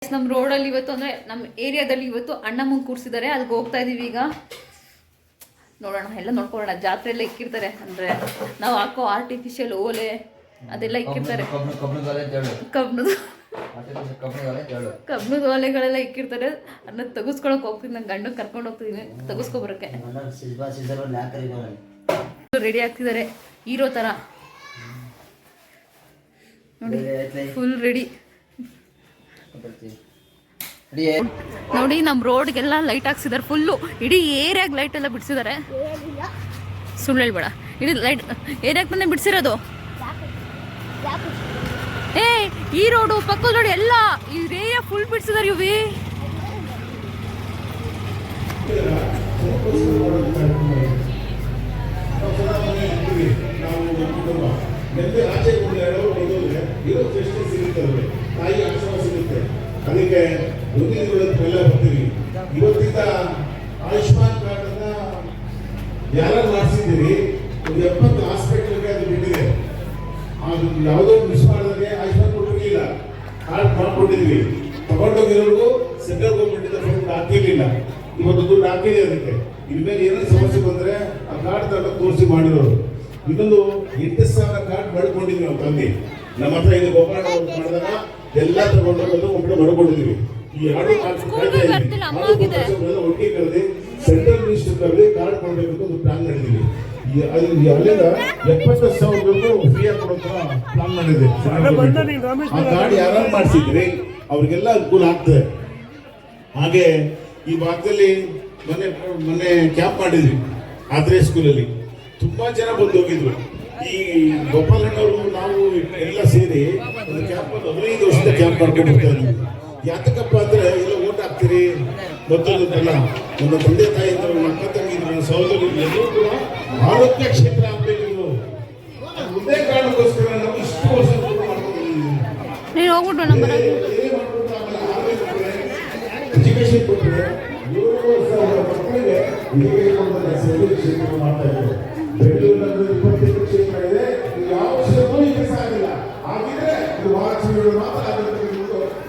ನಮ್ಮ ರೋಡಲ್ಲಿ ಇವತ್ತು ಅಂದರೆ ನಮ್ಮ ಏರಿಯಾದಲ್ಲಿ ಇವತ್ತು ಅಣ್ಣಮ್ಮಂಗೆ ಕೂರಿಸಿದ್ದಾರೆ. ಅದಕ್ಕೆ ಹೋಗ್ತಾ ಇದ್ದೀವಿ ಈಗ. ನೋಡೋಣ, ಎಲ್ಲ ನೋಡ್ಕೊಳ್ಳೋಣ. ಜಾತ್ರೆ ಎಲ್ಲ ಇಕ್ಕಿರ್ತಾರೆ, ಅಂದರೆ ನಾವು ಹಾಕೋ ಆರ್ಟಿಫಿಷಿಯಲ್ ಓಲೆ ಅದೆಲ್ಲ ಇಕ್ಕಿರ್ತಾರೆ. ಕಬ್ಬಣದ ಓಲೆಗಳೆಲ್ಲ ಇಕ್ಕಿರ್ತಾರೆ. ಅದನ್ನ ತೆಗೆಸ್ಕೊಳಕ್ಕೆ ಹೋಗ್ತೀನಿ. ನನ್ನ ಗಂಡನ ಕರ್ಕೊಂಡು ಹೋಗ್ತಿದ್ದೀನಿ ತೆಗೆಸ್ಕೊಬರೋಕ್ಕೆ. ರೆಡಿ ಆಗ್ತಿದ್ದಾರೆ ಹೀರೋ ಥರ ನೋಡಿ, ಫುಲ್ ರೆಡಿ ನೋಡಿ. ನಮ್ಮ ರೋಡ್ಗೆಲ್ಲ ಲೈಟ್ ಹಾಕ್ಸಿದ್ದಾರೆ ಫುಲ್ಲು. ಇಡೀ ಏರಿಯಾಗ ಲೈಟ್ ಎಲ್ಲ ಬಿಡಿಸಿದ್ದಾರೆ. ಸುಳ್ಳು ಹೇಳ್ಬೇಡ, ಇಡೀ ಲೈಟ್ ಏರಿಯಾಗ ಬಂದೇ ಬಿಡಿಸಿರೋದು. ಏ ಈ ರೋಡು ಪಕ್ಕದ ರೋಡ್ ಎಲ್ಲ ಈ ಏರಿಯಾ ಫುಲ್ ಬಿಡಿಸಿದ್ದಾರೆ. ಇವಿ ಅದಕ್ಕೆ ಎಲ್ಲ ಬರ್ತೀವಿ. ಇವತ್ತಿಂದ ಆಯುಷ್ಮಾನ್ ಕಾರ್ಡ್ ಅನ್ನ ಯಾರು ಮಾಡಿಸಿದ್ದೀರಿ, ಒಂದು 70 ಹಾಸ್ಪಿಟಲ್ಗೆ ಅದು ಬಿಟ್ಟಿದೆ. ಅದು ಯಾವುದೋ ಮಿಸ್ ಮಾಡಿದ್ರೆ ಆಯುಷ್ಮಾನ್ ಕೊಟ್ಟಿರಲಿಲ್ಲ, ಕಾರ್ಡ್ ಮಾಡ್ಕೊಂಡಿದ್ವಿ. ತಗೊಂಡೋಗಿರೋರ್ಗು ಸೆಂಟ್ರಲ್ ಗೌರ್ಮೆಂಟ್ ಫಂಡ್ ಹಾಕಿರ್ಲಿಲ್ಲ. ಇವತ್ತು ದುಡ್ಡು ಹಾಕಿದೆ. ಅದಕ್ಕೆ ಇನ್ಮೇಲೆ ಏನಾದ್ರು ಸಮಸ್ಯೆ ಬಂದ್ರೆ ಆ ಕಾರ್ಡ್ ತಗೊಂಡು ತೋರಿಸಿ ಮಾಡಿರೋರು. ಇನ್ನೊಂದು 8,000 ಕಾರ್ಡ್ ಮಾಡ್ಕೊಂಡಿದ್ವಿ ನಾವು ತಂದು. ನಮ್ಮ ಹತ್ರ ಇದು ಗೋಪಾಲ ಮಾಡಿದಾಗ ಎಲ್ಲ ತಗೊಂಡು ಒಬ್ಬರು ಮಾಡ್ಕೊಂಡಿದ್ವಿ. ಈ 2 ಒಟ್ಟಿಗೆ ಕರೆದಿ ಸೆಂಟ್ರಲ್ ಮಿನಿಸ್ಟರ್ ಕರೆದಿ ಕಾರ್ಡ್ ಮಾಡಬೇಕು ಅಂತ ಒಂದು ಪ್ಲಾನ್ ಮಾಡಿದ್ವಿ. ಅಲ್ಲಿಂದ 70,000 ಫ್ರೀ ಆಗಿ ಕೊಡೋ ಪ್ಲಾನ್ ಮಾಡಿದ್ವಿ. ಆ ಕಾರ್ಡ್ ಯಾರು ಮಾಡಿಸಿದ್ರಿ ಅವ್ರಿಗೆಲ್ಲ ಅನುಕೂಲ ಆಗ್ತದೆ. ಹಾಗೆ ಈ ಭಾಗದಲ್ಲಿ ಮೊನ್ನೆ ಕ್ಯಾಂಪ್ ಮಾಡಿದ್ವಿ. ಆದ್ರೆ ಸ್ಕೂಲಲ್ಲಿ ತುಂಬಾ ಜನ ಬಂದು ಹೋಗಿದ್ರು. ಈ ಗೋಪಾಲಣ್ಣವರು ನಾವು ಎಲ್ಲ ಸೇರಿ ಒಂದು ಕ್ಯಾಂಪ್ 15 ವರ್ಷದ ಕ್ಯಾಂಪ್ ಮಾಡ್ಕೊಂಡು ಹೋಗ್ತಾ ಇದ್ವಿ. ಯಾತಕಪ್ಪ ಅಂದ್ರೆ ಎಲ್ಲ ಓಟ್ ಹಾಕ್ತೀರಿ ಗೊತ್ತಲ್ಲ. ನನ್ನ ತಂದೆ ತಾಯಿ ಇದ್ರು, ನನ್ನ ಅಕ್ಕ ತಂಗಿದ್ರು, ನನ್ನ ಸಹೋದರಿ ಎಲ್ಲರೂ ಕೂಡ ಆರೋಗ್ಯ ಕ್ಷೇತ್ರ ಆಗ್ಬೇಕು. ಒಂದೇ ಕಾರಣಕ್ಕೋಸ್ಕರ ನಾವು ಇಷ್ಟು ವರ್ಷ ಎಜುಕೇಶನ್ ಕೊಟ್ಟರೆ 7,000 ಮಕ್ಕಳಿಗೆ ಕ್ಷೇತ್ರ ಮಾಡ್ತಾ ಇದ್ದಾರೆ. ಬೆಂಗಳೂರಿನಲ್ಲಿ 28 ಕ್ಷೇತ್ರ ಇದೆ. ಯಾವ ಕ್ಷೇತ್ರವೂ ಈಗ ಸಾಗಿಲ್ಲ. ಆಗಿದ್ರೆ ಇದು ಮಹಾರಾಷ್ಟ್ರಗಳು ಮಾತ್ರ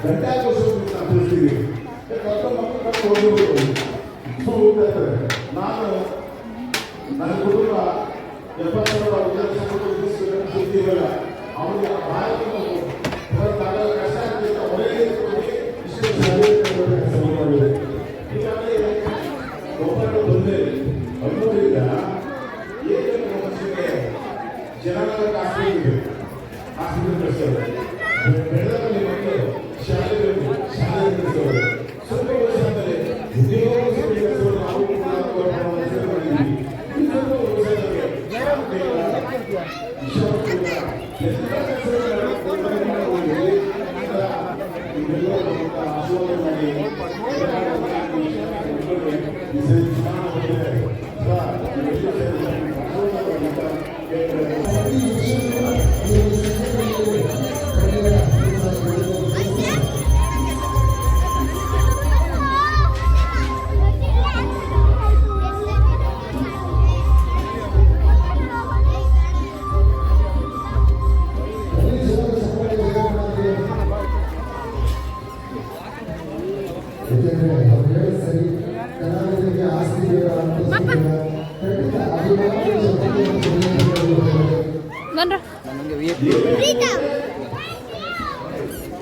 ಗಂಟಾಕೋಸ್ಕರ ತಿಳಿಸ್ತೀವಿ. ನಾನು ನನ್ನ ಕುಟುಂಬ 70,000 ಅವ್ರಿಗೆ ಕಷ್ಟ ಆಗ್ತಿದೆ. ಈಗಾಗಲೇ ಗೋಪಾಲ ಬಂದೆ ಅನ್ನೋದ್ರಿಂದ ಜನರ ಆಸ್ಪತ್ರೆ ಕಳಿಸೋದು, ಬೆಳೆದಲ್ಲಿ ಮಕ್ಕಳು ಶಾಲೆಗಳು ಕಳಿಸೋದು, ಸ್ವಲ್ಪ ವರ್ಷದಲ್ಲಿ ಉದ್ಯೋಗ ನಾವು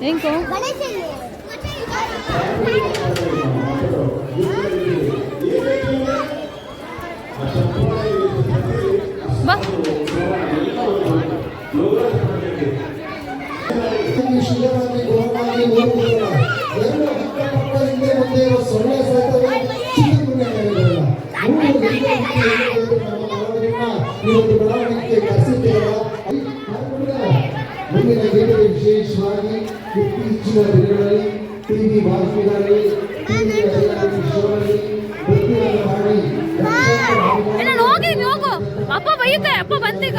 ಹೆಂಗೋ ವಿಶೇಷವಾಗಿ ಇತ್ತೀಚಿನ ದಿನಗಳಲ್ಲಿ ಟಿವಿ ಬಾಲ್ಕಿಗಳಲ್ಲಿ ಅಪ್ಪ ಬೈಯುತ್ತೆ. ಅಪ್ಪ ಬಂದೀಗ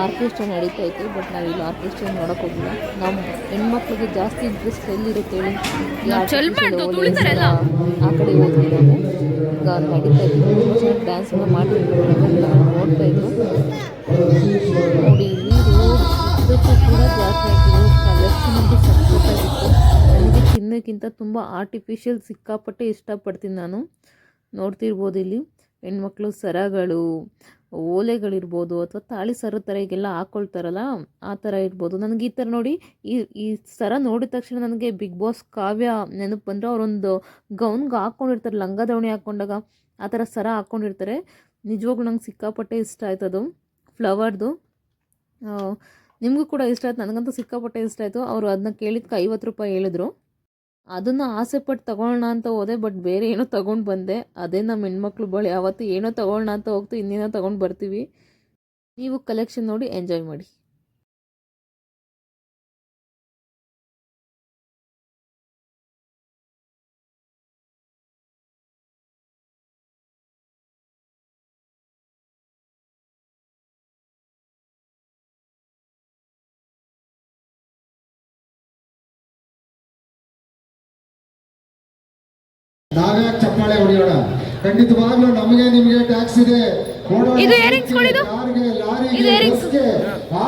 ಆರ್ಕೆಸ್ಟ್ರಾ ನಡೀತಾ ಇತ್ತು. ಬಟ್ ನಾವಿಲ್ಲಿ ಆರ್ಕೆಸ್ಟ್ರಾ ನೋಡೋಕೆ ಹೋಗಿಲ್ಲ. ನಮ್ಮ ಹೆಣ್ಮಕ್ಳಿಗೆ ಜಾಸ್ತಿ ಇಂಟ್ರೆಸ್ಟ್ ಎಲ್ಲಿರುತ್ತೆ ಹೇಳಿ, ಆ ಕಡೆ ಹೋಗ್ತಿದ್ದಾರೆ. ಈಗ ನಡೀತಾ ಇತ್ತು ಡ್ಯಾನ್ಸ್ ಮಾಡ್ತಿದ್ರು, ನೋಡ್ತಾ ಇದ್ರು. ನೋಡಿ ಇಲ್ಲಿ ರೋಡ್ ಇವತ್ತು ಕೂಡ ಜಾತ್ರೆ ಆಗಿದ್ದು ಕಲೆಕ್ಷನ್ ಅಂತೂ ಸಖತ್ತಾಗಿತ್ತು. ನನಗೆ ಚಿನ್ನಕ್ಕಿಂತ ತುಂಬ ಆರ್ಟಿಫಿಷಿಯಲ್ ಸಿಕ್ಕಾಪಟ್ಟೆ ಇಷ್ಟಪಡ್ತೀನಿ ನಾನು. ನೋಡ್ತಿರ್ಬೋದು ಇಲ್ಲಿ ಹೆಣ್ಮಕ್ಳು ಸರಗಳು, ಓಲೆಗಳಿರ್ಬೋದು, ಅಥವಾ ತಾಳಿ ಸರ ಥರ ಈಗೆಲ್ಲ ಹಾಕ್ಕೊಳ್ತಾರಲ್ಲ ಆ ಥರ ಇರ್ಬೋದು. ನನಗೆ ಈ ಥರ ನೋಡಿ ಈ ಸರ ನೋಡಿದ ತಕ್ಷಣ ನನಗೆ ಬಿಗ್ ಬಾಸ್ ಕಾವ್ಯ ನೆನಪು ಬಂದರೆ ಅವರೊಂದು ಗೌನ್ಗೆ ಹಾಕ್ಕೊಂಡಿರ್ತಾರೆ, ಲಂಗ ದಾವಣಿ ಹಾಕ್ಕೊಂಡಾಗ ಆ ಥರ ಸರ ಹಾಕ್ಕೊಂಡಿರ್ತಾರೆ. ನಿಜವಾಗ್ಲೂ ನಂಗೆ ಸಿಕ್ಕಾಪಟ್ಟೆ ಇಷ್ಟ ಆಯ್ತದು ಫ್ಲವರ್ದು. ನಿಮಗೂ ಕೂಡ ಇಷ್ಟ ಆಯ್ತು, ನನಗಂತೂ ಸಿಕ್ಕಾಪಟ್ಟೆ ಇಷ್ಟ ಆಯಿತು. ಅವರು ಅದನ್ನ ಕೇಳಿದ್ಕೆ 50 ರೂಪಾಯಿ ಹೇಳಿದ್ರು. ಅದನ್ನು ಆಸೆಪಟ್ಟು ತಗೊಳ್ಳೋಣ ಅಂತ ಹೋದೆ, ಬಟ್ ಬೇರೆ ಏನೋ ತೊಗೊಂಡು ಬಂದೆ. ಅದೇ ನಮ್ಮ ಹೆಣ್ಮಕ್ಳು ಬಳಿ ಯಾವತ್ತು ಏನೋ ತೊಗೊಳ್ಳೋಣ ಅಂತ ಹೋಗ್ತೀವಿ, ಇನ್ನೇನೋ ತೊಗೊಂಡು ಬರ್ತೀವಿ. ನೀವು ಕಲೆಕ್ಷನ್ ನೋಡಿ ಎಂಜಾಯ್ ಮಾಡಿ. ನಾವ್ಯಾಕೆ ಚಪ್ಪಾಳೆ ಹೊಡೆಯೋಣ? ಖಂಡಿತವಾಗ್ಲೂ ನಮಗೆ ನಿಮಗೆ ಟ್ಯಾಕ್ಸ್ ಇದೆ. ಇದು earrings ಕೊಡಿದು. ಇದು earrings.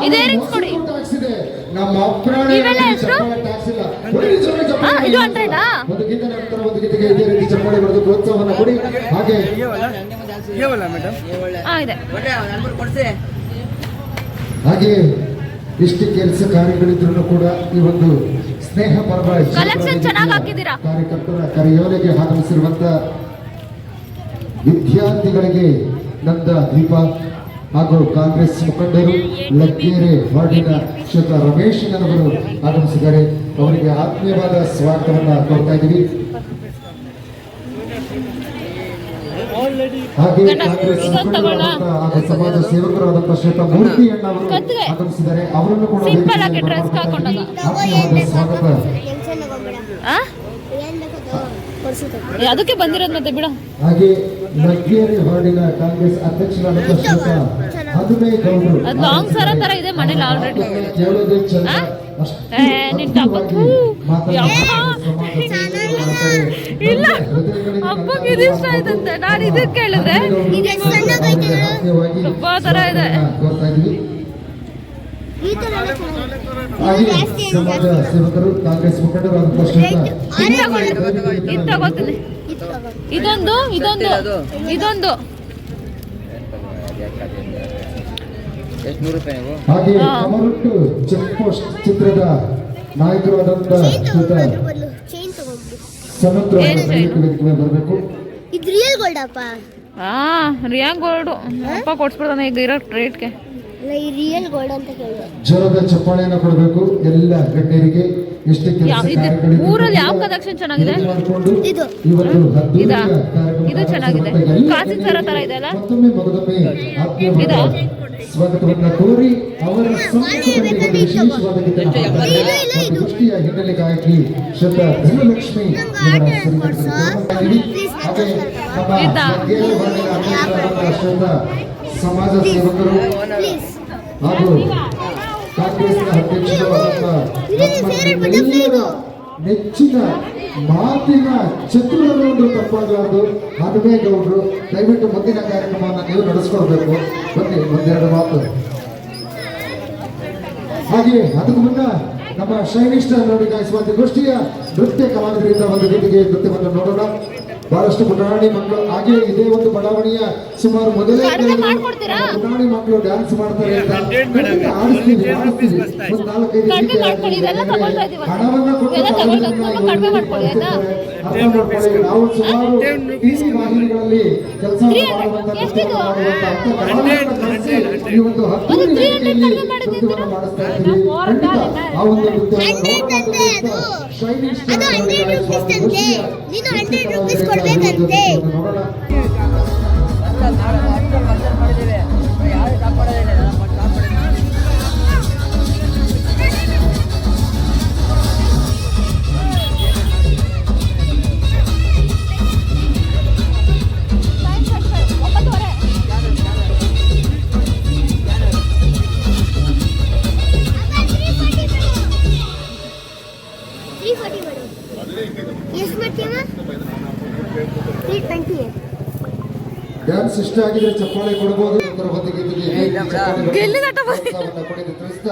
ಇದು earrings ಕೊಡಿ. ಟ್ಯಾಕ್ಸ್ ಇದೆ. ನಮ್ಮ ಅಪ್ರಾಣಿ ಚಪ್ಪಾಳೆ ಟ್ಯಾಕ್ಸ್ ಇಲ್ಲ. ಇದು 100 ಒಂದು ಗೀತೆ ನಂತರ ಒಂದು ಗೀತೆಗೆ ಇದೇ ರೀತಿ ಚಪ್ಪಾಳೆ ಹೊಡೆದು ಪ್ರೋತ್ಸಾಹವನ್ನು ಕೊಡಿ. ಹಾಗೆ ಹಾಗೆ ಇಷ್ಟು ಕೆಲಸ ಕಾರ್ಯಗಳಿದ್ರು ಕೂಡ ಈ ಒಂದು ಸ್ನೇಹ ಪರ್ವ ಕಾರ್ಯಕರ್ತರ ಕರೆಯೋಲೆಗೆ ಆಗಮಿಸಿರುವಂತ ವಿದ್ಯಾರ್ಥಿಗಳಿಗೆ ನಂದ ದೀಪ ಹಾಗೂ ಕಾಂಗ್ರೆಸ್ ಮುಖಂಡರು ಲಗ್ಗೆರೆ ವಾರ್ಡಿನ ಶ್ರೀಯುತ ರಮೇಶನವರು ಆಗಮಿಸಿದ್ದಾರೆ. ಅವರಿಗೆ ಆತ್ಮೀಯವಾದ ಸ್ವಾಗತವನ್ನ ಕೊಡ್ತಾ ಇದ್ದೀವಿ. ಹಾಗೆ ಕಾಂಗ್ರೆಸ್ ಮುಖಂಡರಾದಂತಹ ಹಾಗೂ ಸಮಾಜ ಸೇವಕರಾದಂತಹ ಶ್ರೀಯುತ ಮೂರ್ತಿ ಅಣ್ಣ ಅವರು ಆಗಮಿಸಿದ್ದಾರೆ. ಅವರನ್ನು ಕೂಡ ಆತ್ಮೀಯವಾದ ಸ್ವಾಗತ. ಅದಕ್ಕೆ ಬಂದಿರೋದು ಮತ್ತೆ ಬಿಡ. ಹಾಗೆ ಲಗ್ಗೆರೆ ವಾರ್ಡಿನ ಕಾಂಗ್ರೆಸ್ ಅಧ್ಯಕ್ಷರಾದಂತಹ ಶ್ರೀಯುತ ಹದುಮೈ ಗೌಡರು ಲಾಂಗ್ ಸರ ತರ ಇದೆ ಮನೇಲಿ ಆಲ್ರೆಡಿ. ಕೇಳೋದೇ ಚಂದ. ಇಲ್ಲ ಅಪ್ಪಗೆ ಇದು ಇಷ್ಟ ಆಯ್ತಂತೆ. ನಾನು ಇದು ಕೇಳಿದ್ರೆ ತುಂಬಾ ತರ ಇದೆ. ಸಮಾಜ ಸೇವಕರು ಕಾಂಗ್ರೆಸ್ ಮುಖಂಡರಾದಂತಹ ಶ್ರೀಯುತ ಇದು ತಗೋತೀನಿ. ಇದೊಂದು ಇದೊಂದು ಇದೊಂದು ಹಾಗೆ ಕಮರುಟ್ಟು ಚೆಕ್ ಪೋಸ್ಟ್ ಚಿತ್ರದ ನಾಯಕರಾದಂತಹ ಶ್ರೀಯುತ ಸಮುದ್ರ ಬರಬೇಕು. ಇದು ರಿಯಲ್ ಗೋಲ್ಡ್ ಅಪ್ಪ. ರಿಯಲ್ ಗೋಲ್ಡ್ ಅಪ್ಪ ಕೊಡ್ಸ್ಬಿಡ್ತಾನೆ ಈಗ ಇರೋ ರೇಟ್ಗೆ. ರಿಯಲ್ ಗೋಲ್ಡ್ ಅಂತ ಕೇಳಿದೆ. ಜೋರದ ಚಪ್ಪಾಳೆಯನ್ನು ಕೊಡಬೇಕು ಎಲ್ಲ ಗಣ್ಯರಿಗೆ. ಇಷ್ಟೇ ಕೆಲಸ ಊರಲ್ಲಿ ಯಾವ ಕಲೆಕ್ಷನ್ ಚೆನ್ನಾಗಿದೆ? ಇದು ಇದು ಚೆನ್ನಾಗಿದೆ. ಕಾಸಿನ ಸರ ತರ ಇದೆ ಅಲ್ಲ. ಮತ್ತೊಮ್ಮೆ ಮಗದೊಮ್ಮೆ ಆತ್ಮೀಯವಾದ ಸ್ವಾಗತವನ್ನ ಕೋರಿ ಅವರ ಸಂಪರ್ಕದಲ್ಲಿ ವಿಶೇಷವಾದ ದೃಷ್ಟಿಯ ಹಿನ್ನೆಲೆ ಗಾಯಕಿ ಶ್ರೀಯುತ ಧನಲಕ್ಷ್ಮಿ ಶ್ರೀಯುತ ಸಮಾಜ ಸೇವಕರು ಹಾಗೂ ಕಾಂಗ್ರೆಸ್ನ ಅಧ್ಯಕ್ಷರಾದಂತಹ ನೆಚ್ಚಿನ ಮಾತಿನ ಚತುರರು ತಪ್ಪಾಗಲಾರದು ಹನುಮೇ ಗೌಡರು. ದಯವಿಟ್ಟು ಮುಂದಿನ ಕಾರ್ಯಕ್ರಮವನ್ನು ನೀವು ನಡೆಸ್ಕೊಳ್ಬೇಕು. ಬನ್ನಿ ಒಂದೆರಡು ಮಾತು. ಹಾಗೆ ಅದಕ್ಕೂ ಮುನ್ನ ನಮ್ಮ ಶೈನಿಷ್ಠ ನೋಡಿ ಗಾಯಿಸುವಂತ ಗೋಷ್ಠಿಯ ನೃತ್ಯ ಕಲಾವಿದರಿಂದ ಒಂದು ಗೀತೆಗೆ ನೃತ್ಯವನ್ನು ನೋಡೋಣ. ಬಹಳಷ್ಟು ಪುಟಾಣಿ ಮಕ್ಕಳು ಹಾಗೆ ಇದೇ ಒಂದು ಬಡಾವಣೆಯ ಸುಮಾರು ಮೊದಲೇ ಪುಟಾಣಿ ಮಕ್ಕಳು ಡ್ಯಾನ್ಸ್ ಮಾಡ್ತಾರೆ ಅಂತ ಆಡಿಸ್ತೀವಿ. ಒಂದು 4-5 ಹಣವನ್ನ ಕೊಟ್ಟು ಅರ್ಥ ಮಾಡ್ಕೊಳ್ಳಿ. ನಾವು ಸುಮಾರು ಟಿವಿ ವಾಹಿನಿಗಳಲ್ಲಿ ಕೆಲಸ ಮಾಡುವಂತ ಈ ಒಂದು ನೃತ್ಯವನ್ನು ಮಾಡಿಸ್ತಾ ಇದ್ದೀವಿ. ಆ ಒಂದು ನೃತ್ಯವನ್ನು ಕೊಡ್ಬೇಕಂತೆ. ಡ್ಯಾನ್ಸ್ ಇಷ್ಟ ಆಗಿದ್ರೆ ಚಪ್ಪಾಳೆ ಕೊಡಬಹುದು. ಪ್ರೋತ್ಸಾಹವನ್ನು ಪಡೆದು ತಿಳಿಸಿದ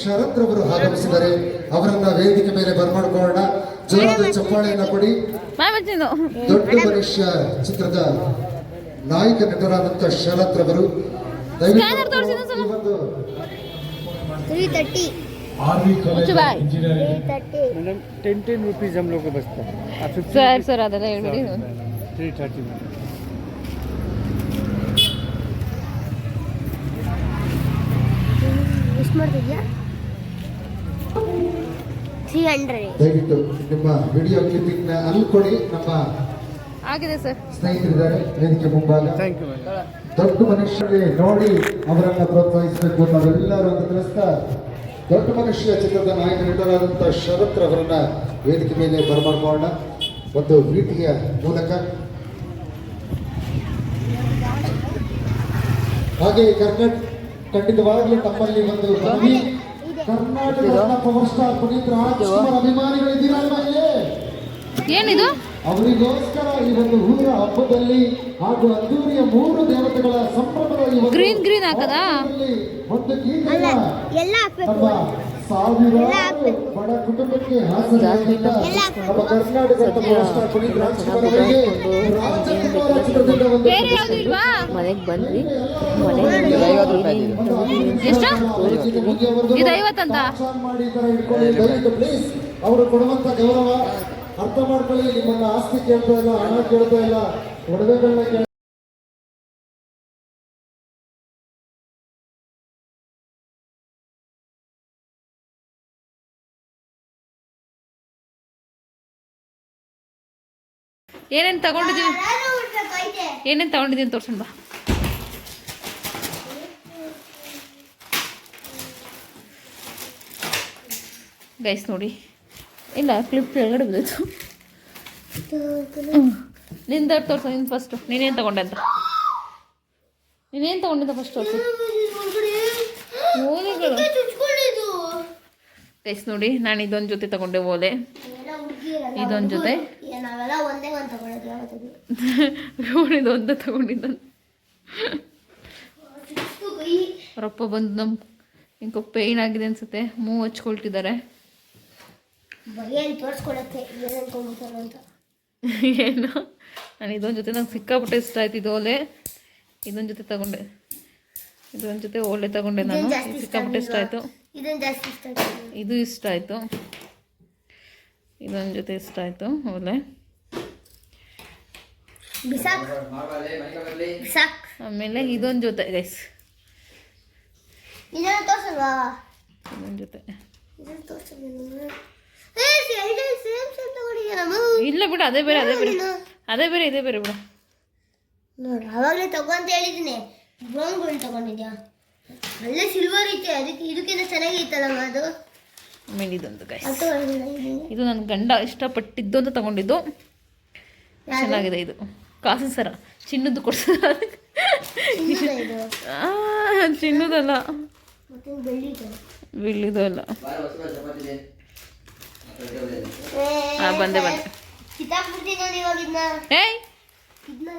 ಶರತ್ ರವರು ಆಗಮಿಸಿದ್ದಾರೆ. ಅವರನ್ನ ವೇದಿಕೆ ಮೇಲೆ ಬರ್ಮಾಡ್ಕೊಳ್ಳೋಣ. ಜೋರಾದ ಚಪ್ಪಾಳೆಯನ್ನ ಕೊಡಿ. ದೊಡ್ಡ ಮನುಷ್ಯ ಚಿತ್ರದ ನಾಯಕ ನಟರಾದಂತ ಶರತ್ ರವರು ದಯವಿಟ್ಟು ಈ ಒಂದು 330 army college engineering 330 madam 10 rupees हम लोग को बचता है आप ಸರ್ ಅದೆಲ್ಲ ಹೇಳ್ಬಿಡಿ. 330 मैडम ಎಷ್ಟು ಮಾಡ್ತಿದ್ಯಾ 300 ದಯವಿಟ್ಟು ನಿಮ್ಮ ವಿಡಿಯೋ ಕ್ಲಿಪ್ಪಿಂಗ್ ನ ಅಲ್ಲಿ ಕೊಡಿ. ನಮ್ಮ ಆಗಿದೆ ಸರ್. ಸ್ನೇಹಿತರಿದ್ದಾರೆ ವೇದಿಕೆ ಮುಂಭಾಗ. थैंक यू मैडम ದೊಡ್ಡ ಮನುಷ್ಯರಿಗೆ ನೋಡಿ ಅವರನ್ನ ಪ್ರೋತ್ಸಾಹಿಸಬೇಕು ನಾವೆಲ್ಲರೂ ಅಂತ ತಿಳಿಸ್ತಾ ದೊಡ್ಡ ಮನುಷ್ಯ ಚಿತ್ರದ ನಾಯಕ ನಟರಾದಂಥ ಶರತ್ ರವರನ್ನ ವೇದಿಕೆ ಮೇಲೆ ಬರಮಾಡ್ಕೊಳ್ಳೋಣ ಒಂದು ಪ್ರೀತಿಯ ಮೂಲಕ. ಹಾಗೆ ಖಂಡಿತವಾಗ್ಲೂ ನಮ್ಮಲ್ಲಿ ಒಂದು ಮನವಿ, ಕರ್ನಾಟಕದ ಪವರ್ ಸ್ಟಾರ್ ಪುನೀತ್ ರಾಜ್ಕುಮಾರ್ ಅಭಿಮಾನಿಗಳಿದ್ದೀರಲ್ವ ಇಲ್ಲಿ? ಏನಿದು? ಅವರಿಗೋಸ್ಕರ ಈ ಒಂದು ಊರ ಹಬ್ಬದಲ್ಲಿ ಹಾಗೂ ಅದ್ದೂರಿಯ 3 ದೇವತೆಗಳ ಸಂಭ್ರಮದ ಈ ಒಂದು ಗ್ರೀನ್ ಹಾಕದಾ? ಒಂದು ಗೀತೆಯನ್ನ ಎಲ್ಲ ಹಾಕ್ಬೇಕು. ನಮ್ಮ ಸಾವಿರಾರು ಬಡ ಕುಟುಂಬಕ್ಕೆ ಹಾಸನ ನಮ್ಮ ಕರ್ನಾಟಕದ ಪವರ್ ಸ್ಟಾರ್ ಪುನೀತ್ ರಾಜ್ಕುಮಾರ್ ಅವರಿಗೆ ರಾಜಕುಮಾರ ಚಿತ್ರದಿಂದ ಒಂದು ಬೇರೆ ಯಾವ್ದು ಇಲ್ವಾ? ಮನೆಗೆ ಬಂದ್ರಿ ಎಷ್ಟು? ಇದು 50 ಅಂತ. ಮಾಡಿ ಈ ತರ ಇಟ್ಕೊಳ್ಳಿ ದಯವಿಟ್ಟು ಪ್ಲೀಸ್. ಅವರು ಕೊಡುವಂತ ಗೌರವ ಅರ್ಥ ಮಾಡ್ಕೊಳ್ಳಿ. ನಿಮ್ಮನ್ನ ಆಸ್ತಿ ಕೇಳ್ತಾ ಇಲ್ಲ, ಹಣ ಕೇಳ್ತಾ ಇಲ್ಲ, ಒಡವೆಗಳನ್ನ ಕೇಳ ಏನೇನು ತಗೊಂಡಿದ್ದೀವಿ, ಏನೇನು ತಗೊಂಡಿದ್ದೀನಿ ತೋರ್ಸೋಣ ಬಾ. ಗೈಸ್ ನೋಡಿ, ಇಲ್ಲ ಕ್ಲಿಪ್ ಕೆಳಗಡೆ ಬಿದ್ದೈತು. ನಿಂದ ತೋರ್ಸು, ನಿಂದು ಫಸ್ಟು ನೀನೇನು ತಗೊಂಡೆ ಅಂತ. ನೀನೇನು ತಗೊಂಡಿದ್ದ ಫಸ್ಟ್ ತೋರಿಸು. ಓಲೆಗಳು ಗೈಸ್ ನೋಡಿ, ನಾನು ಇದೊಂದು ಜೊತೆ ತಗೊಂಡೆ ಓಲೆ, ಇದೊಂದು ಜೊತೆ ನಾವೆಲ್ಲ ಒಂದೇ ಒಂದು ತಗೊಳ್ಳೋದು ಯಾವತ್ತದು ಇದೊಂದು ತಗೊಂಡಿದ್ದ. ಅವರಪ್ಪ ಬಂದು ನಮ್ಮ ಇಂಕೋ ಪೇಯ್ನ್ ಆಗಿದೆ ಅನ್ಸುತ್ತೆ, ಮೂವ್ ಹಚ್ಕೊಳ್ತಿದ್ದಾರೆ. ಬಗೆಯಲ್ಲಿ ತೋರಿಸ್ಕೊಳಕ್ಕೆ ಏನು ಅನ್ಕೊಂಡ್ಬಿಡ್ತಾರ ಅಂತ. ಏನು ನಾನು ಇದೊಂದು ಜೊತೆ ನಂಗೆ ಸಿಕ್ಕಾಪಟ್ಟೆ ಇಷ್ಟ ಆಯ್ತು. ಇದು ಓಲೆ ಇದೊಂದು ಜೊತೆ ತಗೊಂಡೆ, ಇದೊಂದು ಜೊತೆ ಓಲೆ ತಗೊಂಡೆ ನಾನು, ಸಿಕ್ಕಾಪಟ್ಟೆ ಇಷ್ಟ ಆಯಿತು. ಇದೊಂದು ಜಾಸ್ತಿ ಇಷ್ಟ ಆಯ್ತು. ಇದು ಇಷ್ಟ ಆಯಿತು, ಇದೊಂದು ಜೊತೆ ಇಷ್ಟ ಆಯಿತು ಓಲೆ. ಬಿಸಾಕ್ ಬಿಸಾಕ್. ಆಮೇಲೆ ಇದೊಂದು ಜೊತೆ ಗೈಸ್, ಇದನ್ನು ತೋರಿಸಲ್ವಾ? ಇದೊಂದು ಜೊತೆ ಇದನ್ನು ತೋರಿಸಲ್ವ? ಸೇಮ್ ಸೇಮ್ ತಗೊಂಡಿದ್ಯಾ ನಮ್ಮ? ಇಲ್ಲ ಬಿಡು, ಅದೇ ಬೇರೆ ಅದೇ ಬೇರೆ ಅದೇ ಬೇರೆ ಇದೇ ಬೇರೆ ಬಿಡು. ನೋಡಿ ಅವಾಗಲೇ ತಗೋ ಅಂತ ಹೇಳಿದ್ದೀನಿ. ಬ್ರೌನ್ ಗೋಲ್ಡ್ ತಗೊಂಡಿದ್ಯಾ? ಅಲ್ಲೇ ಸಿಲ್ವರ್ ಐತೆ, ಅದಕ್ಕೆ ಇದಕ್ಕಿಂತ ಚೆನ್ನಾಗಿತ್ತಲ್ಲಮ್ಮ ಅದು. ಆಮೇಲೆ ಇದೊಂದು ಗೈಸ್, ಅದು ತಗೊಂಡಿಲ್ಲ ಇದು ನನ್ನ ಗಂಡ ಇಷ್ಟಪಟ್ಟಿದ್ದು ಅಂತ ತಗೊಂಡಿದ್ದು. ಚೆನ್ನಾಗಿದೆ ಇದು, ಕಾಸಿನ ಸರ, ಚಿನ್ನದ್ದು ಕೊಡ್ತಾರೆ. ಇದು ಚಿನ್ನದಲ್ಲ, ಮತ್ತೆ ಬೆಳ್ಳಿದು. ಬಿಲ್ಲಿದು ಅಲ್ಲ. ಬಂದೆ ಕಿತ್ತಾಕ್ಬಿಡ್ತೀನಿ ನೋಡಿ ಇವಾಗ ಇದನ್ನ. ಏಯ್ ಇದನ್ನ